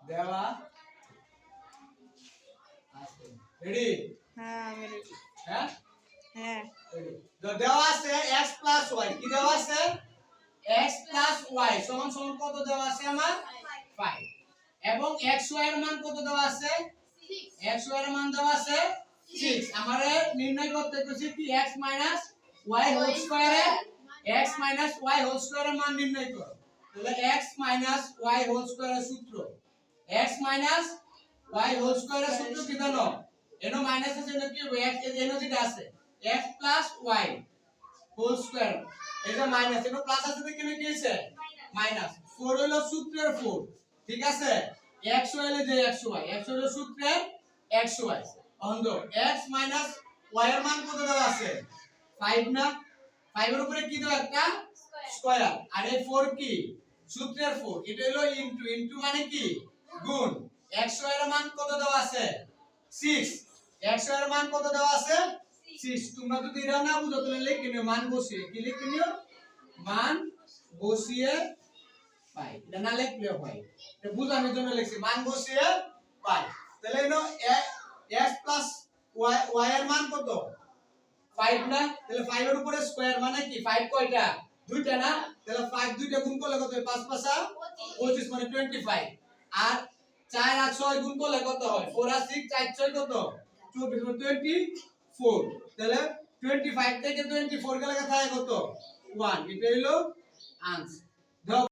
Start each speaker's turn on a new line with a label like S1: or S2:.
S1: দেওয়া আছে রেডি
S2: হ্যাঁ আমি রেডি।
S1: হ্যাঁ
S2: হ্যাঁ
S1: রেডি তো দেওয়া আছে x y কি দেওয়া আছে x y সমান সমান কত দেওয়া আছে আমার 5 এবং xy এর মান কত দেওয়া আছে 6 xy এর মান দেওয়া আছে 6 আমারে নির্ণয় করতে কইছি কি x y হোল স্কয়ারের x y হোল স্কয়ারের মান নির্ণয় করো তাহলে x y হোল স্কয়ারের সূত্র x y হোল স্কয়ারের সূত্র কি জানো এনো মাইনাস আছে এনো কি হবে x এনো যেটা আছে x y হোল স্কয়ার এটা মাইনাস এনো প্লাস আছে তো কেন কি হইছে মাইনাস 4 হলো সূত্রের 4 ঠিক আছে x হইলো যে x হলো সূত্রের xy অন্ধ x y এর মান কত দেওয়া আছে 5 না 5 এর উপরে কি দাও একটা স্কয়ার আর এই 4 কি সূত্রের 4 এটা হলো ইনটু মানে কি গুণ xy এর মান কত দেওয়া আছে 6 xy এর মান কত দেওয়া আছে 6 তোমরা যদি এটা না বুঝো তাহলে লিখে নিও মান বসিয়ে কি লিখে নিও মান বসিয়ে পাই এটা না লিখলেও হয় এটা বুঝানোর জন্য লিখছি মান বসিয়ে পাই তাহলে এনো x y এর মান কত 5 না তাহলে 5 এর উপরে স্কয়ার মানে কি 5 কয়টা দুইটা না তাহলে 5 দুইটা গুণ করলে কত হয় 5 5 25 মানে 25 আর 4 আর 6 গুণ করলে কত হয় 4 আর 6 4 6 কত 24 মানে 24 তাহলে 25 থেকে 24 গেলে থাকে কত 1 এটা হলো আনসার